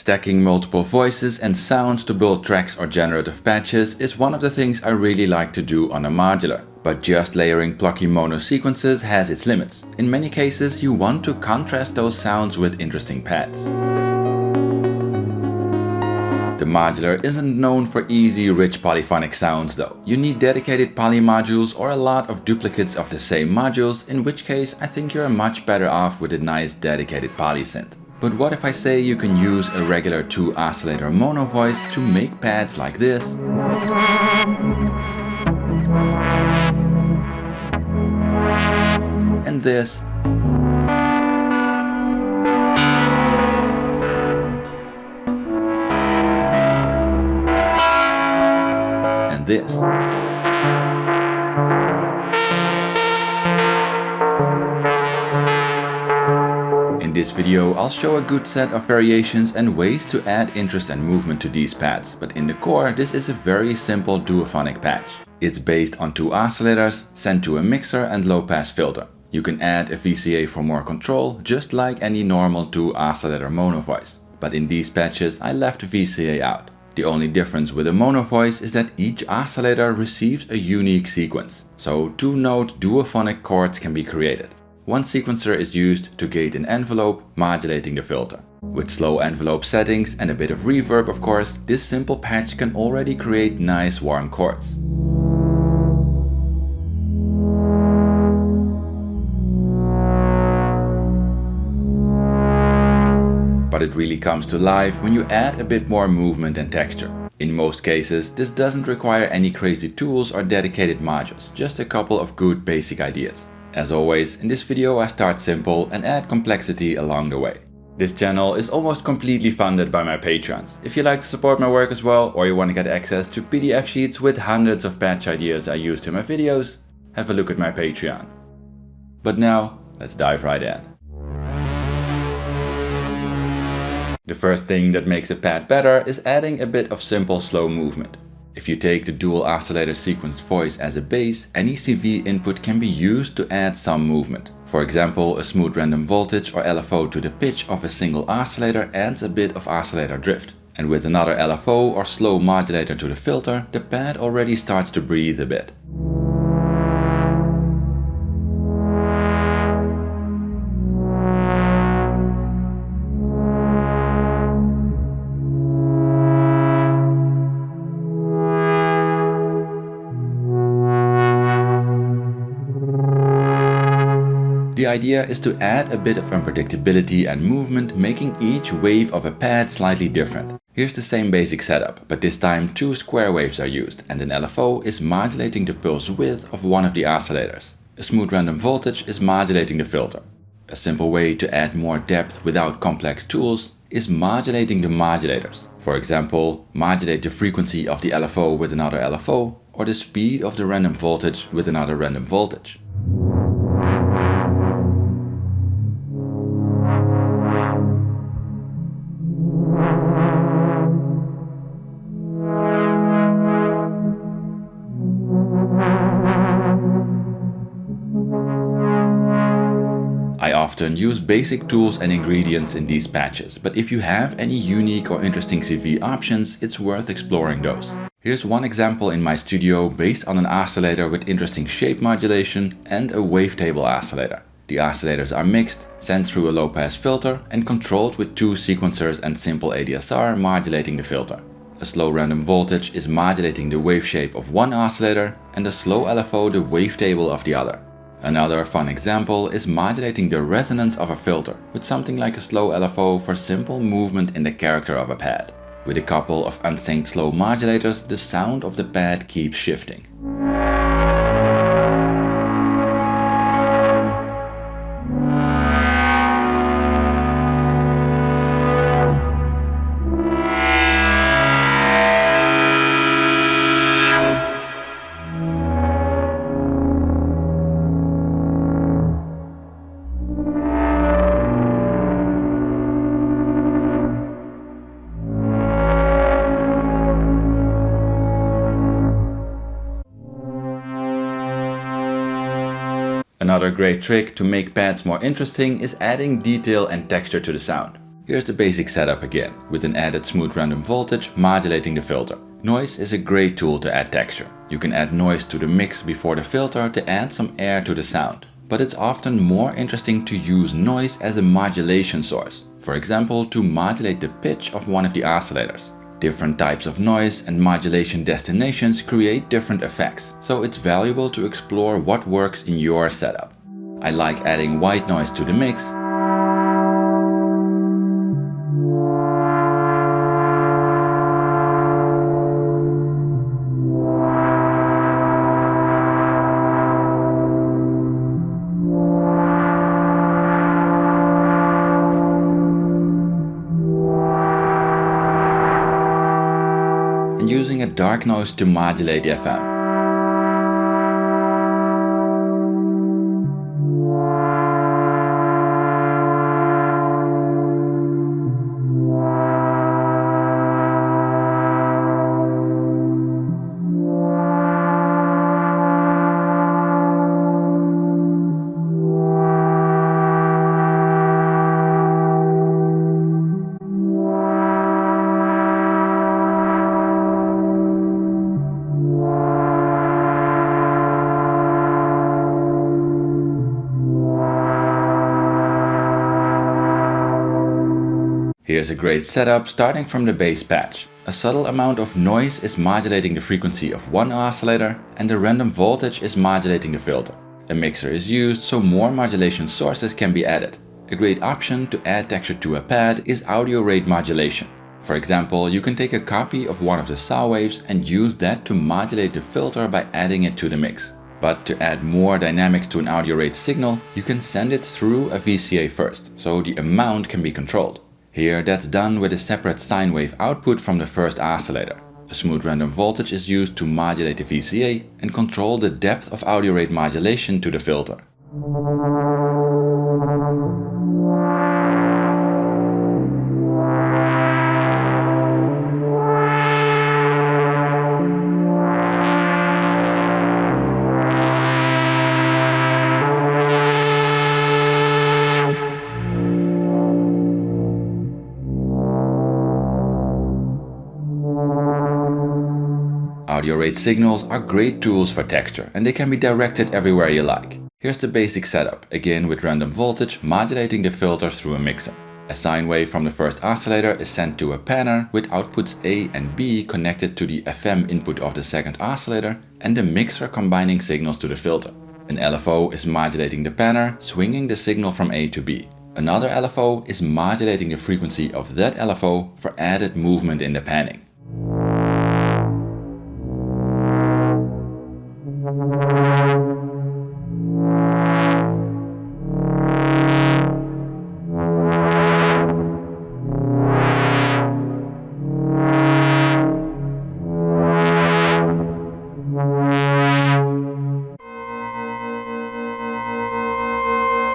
Stacking multiple voices and sounds to build tracks or generative patches is one of the things I really like to do on a modular. But just layering plucky mono sequences has its limits. In many cases you want to contrast those sounds with interesting pads. The modular isn't known for easy, rich polyphonic sounds though. You need dedicated poly modules or a lot of duplicates of the same modules, in which case I think you're much better off with a nice dedicated poly synth. But what if I say you can use a regular 2 oscillator mono voice to make pads like this? And this. And this. In this video I'll show a good set of variations and ways to add interest and movement to these pads, but in the core this is a very simple duophonic patch. It's based on 2 oscillators, sent to a mixer and low pass filter. You can add a VCA for more control, just like any normal 2 oscillator mono voice. But in these patches I left VCA out. The only difference with a mono voice is that each oscillator receives a unique sequence. So 2-note duophonic chords can be created. One sequencer is used to gate an envelope, modulating the filter. With slow envelope settings and a bit of reverb of course, this simple patch can already create nice warm chords. But it really comes to life when you add a bit more movement and texture. In most cases, this doesn't require any crazy tools or dedicated modules, just a couple of good basic ideas. As always, in this video I start simple and add complexity along the way. This channel is almost completely funded by my patrons. If you like to support my work as well, or you want to get access to PDF sheets with hundreds of patch ideas I used in my videos, have a look at my Patreon. But now, let's dive right in. The first thing that makes a pad better is adding a bit of simple slow movement. If you take the dual oscillator sequenced voice as a base, any CV input can be used to add some movement. For example, a smooth random voltage or LFO to the pitch of a single oscillator adds a bit of oscillator drift. And with another LFO or slow modulator to the filter, the pad already starts to breathe a bit. The idea is to add a bit of unpredictability and movement, making each wave of a pad slightly different. Here's the same basic setup, but this time 2 square waves are used and an LFO is modulating the pulse width of one of the oscillators. A smooth random voltage is modulating the filter. A simple way to add more depth without complex tools is modulating the modulators. For example, modulate the frequency of the LFO with another LFO or the speed of the random voltage with another random voltage. I often use basic tools and ingredients in these patches, but if you have any unique or interesting CV options, it's worth exploring those. Here's one example in my studio based on an oscillator with interesting shape modulation and a wavetable oscillator. The oscillators are mixed, sent through a low-pass filter and controlled with 2 sequencers and simple ADSR modulating the filter. A slow random voltage is modulating the wave shape of one oscillator and a slow LFO the wavetable of the other. Another fun example is modulating the resonance of a filter with something like a slow LFO for simple movement in the character of a pad. With a couple of unsynced slow modulators, the sound of the pad keeps shifting. Another great trick to make pads more interesting is adding detail and texture to the sound. Here's the basic setup again, with an added smooth random voltage modulating the filter. Noise is a great tool to add texture. You can add noise to the mix before the filter to add some air to the sound. But it's often more interesting to use noise as a modulation source. For example, to modulate the pitch of one of the oscillators. Different types of noise and modulation destinations create different effects, so it's valuable to explore what works in your setup. I like adding white noise to the mix, and using a dark noise to modulate the FM. Here's a great setup starting from the bass patch. A subtle amount of noise is modulating the frequency of one oscillator and the random voltage is modulating the filter. A mixer is used so more modulation sources can be added. A great option to add texture to a pad is audio rate modulation. For example, you can take a copy of one of the saw waves and use that to modulate the filter by adding it to the mix. But to add more dynamics to an audio rate signal, you can send it through a VCA first, so the amount can be controlled. Here, that's done with a separate sine wave output from the first oscillator. A smooth random voltage is used to modulate the VCA and control the depth of audio rate modulation to the filter. Audio rate signals are great tools for texture and they can be directed everywhere you like. Here's the basic setup, again with random voltage modulating the filter through a mixer. A sine wave from the first oscillator is sent to a panner with outputs A and B connected to the FM input of the second oscillator and the mixer combining signals to the filter. An LFO is modulating the panner, swinging the signal from A to B. Another LFO is modulating the frequency of that LFO for added movement in the panning.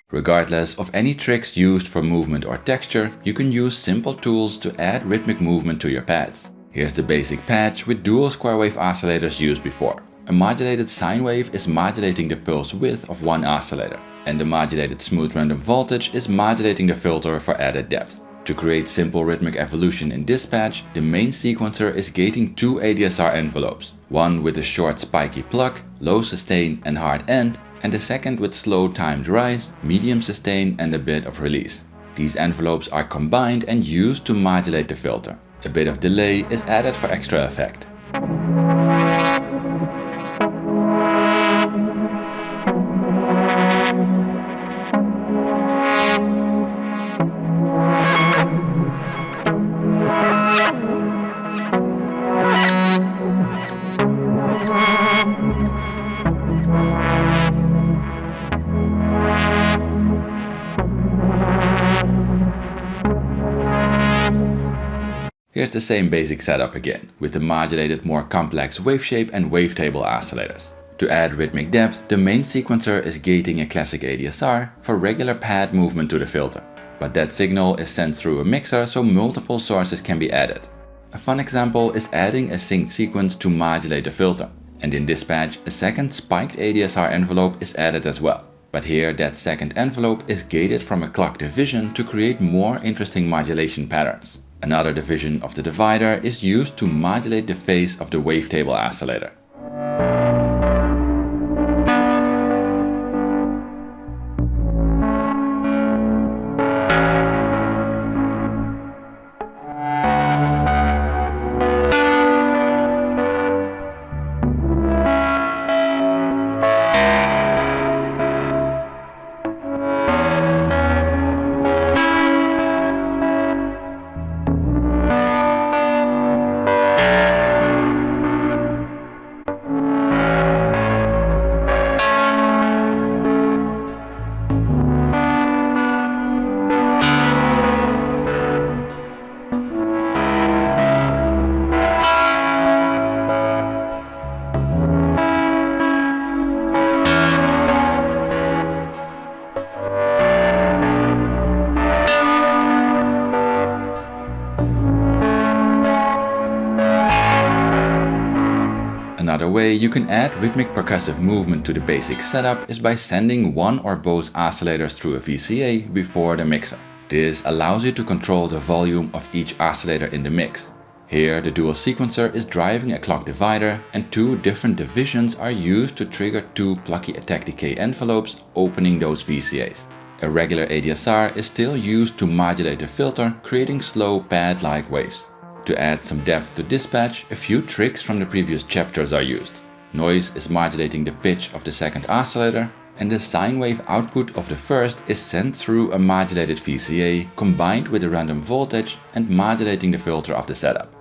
Regardless of any tricks used for movement or texture, you can use simple tools to add rhythmic movement to your pads. Here's the basic patch with dual square wave oscillators used before. A modulated sine wave is modulating the pulse width of one oscillator, and the modulated smooth random voltage is modulating the filter for added depth. To create simple rhythmic evolution in this patch, the main sequencer is gating two ADSR envelopes, one with a short spiky pluck, low sustain and hard end, and the second with slow timed rise, medium sustain and a bit of release. These envelopes are combined and used to modulate the filter. A bit of delay is added for extra effect. Here's the same basic setup again, with the modulated more complex waveshape and wavetable oscillators. To add rhythmic depth, the main sequencer is gating a classic ADSR for regular pad movement to the filter. But that signal is sent through a mixer so multiple sources can be added. A fun example is adding a synced sequence to modulate the filter. And in this patch, a second spiked ADSR envelope is added as well. But here that second envelope is gated from a clock division to create more interesting modulation patterns. Another division of the divider is used to modulate the phase of the wavetable oscillator. Another way you can add rhythmic percussive movement to the basic setup is by sending one or both oscillators through a VCA before the mixer. This allows you to control the volume of each oscillator in the mix. Here the dual sequencer is driving a clock divider and two different divisions are used to trigger two plucky attack decay envelopes opening those VCAs. A regular ADSR is still used to modulate the filter, creating slow pad-like waves. To add some depth to dispatch, a few tricks from the previous chapters are used. Noise is modulating the pitch of the second oscillator, and the sine wave output of the first is sent through a modulated VCA combined with a random voltage and modulating the filter of the setup.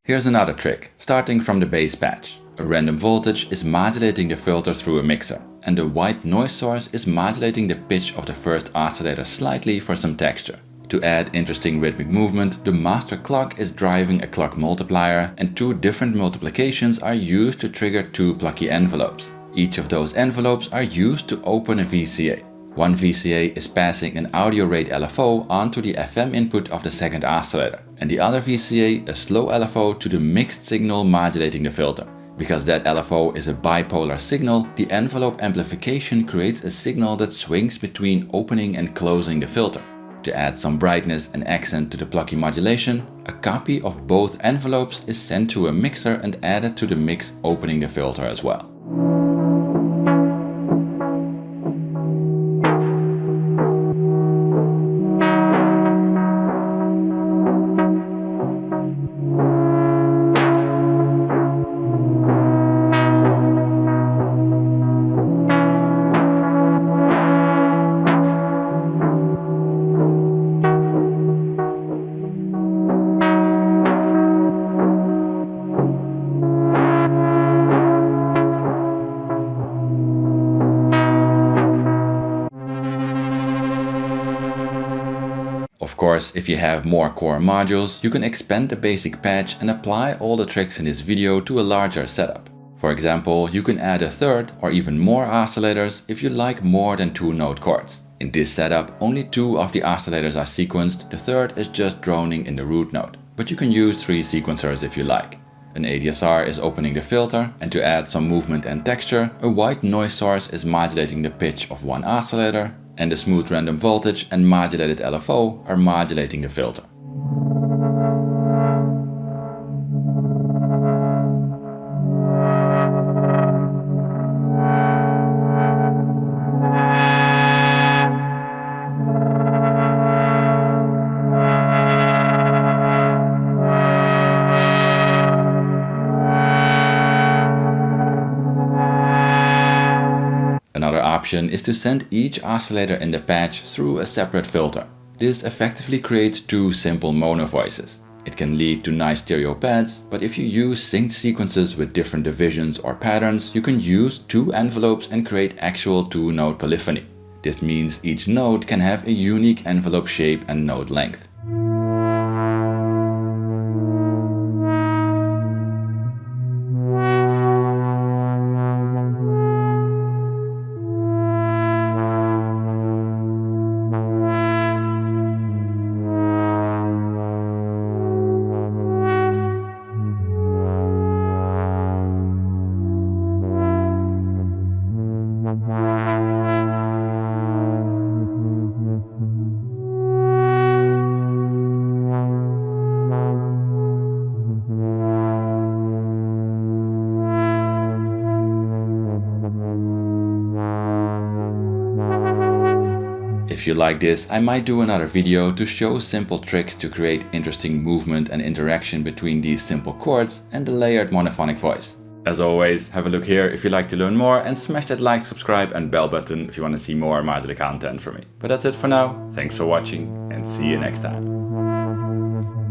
Here's another trick, starting from the bass patch. A random voltage is modulating the filter through a mixer, and the white noise source is modulating the pitch of the first oscillator slightly for some texture. To add interesting rhythmic movement, the master clock is driving a clock multiplier, and two different multiplications are used to trigger two plucky envelopes. Each of those envelopes are used to open a VCA. One VCA is passing an audio rate LFO onto the FM input of the second oscillator, and the other VCA a slow LFO to the mixed signal modulating the filter. Because that LFO is a bipolar signal, the envelope amplification creates a signal that swings between opening and closing the filter. To add some brightness and accent to the plucky modulation, a copy of both envelopes is sent to a mixer and added to the mix opening the filter as well. Of course, if you have more core modules, you can expand the basic patch and apply all the tricks in this video to a larger setup. For example, you can add a third or even more oscillators if you like more than 2 note chords. In this setup, only 2 of the oscillators are sequenced, the third is just droning in the root note. But you can use 3 sequencers if you like. An ADSR is opening the filter, and to add some movement and texture, a white noise source is modulating the pitch of one oscillator, and the smooth random voltage and modulated LFO are modulating the filter. Another option is to send each oscillator in the patch through a separate filter. This effectively creates 2 simple mono voices. It can lead to nice stereo pads, but if you use synced sequences with different divisions or patterns, you can use 2 envelopes and create actual 2-node polyphony. This means each node can have a unique envelope shape and node length. If you like this, I might do another video to show simple tricks to create interesting movement and interaction between these simple chords and the layered monophonic voice. As always, have a look here if you'd like to learn more, and smash that like, subscribe and bell button if you want to see more Mynmytar content from me. But that's it for now, thanks for watching and see you next time.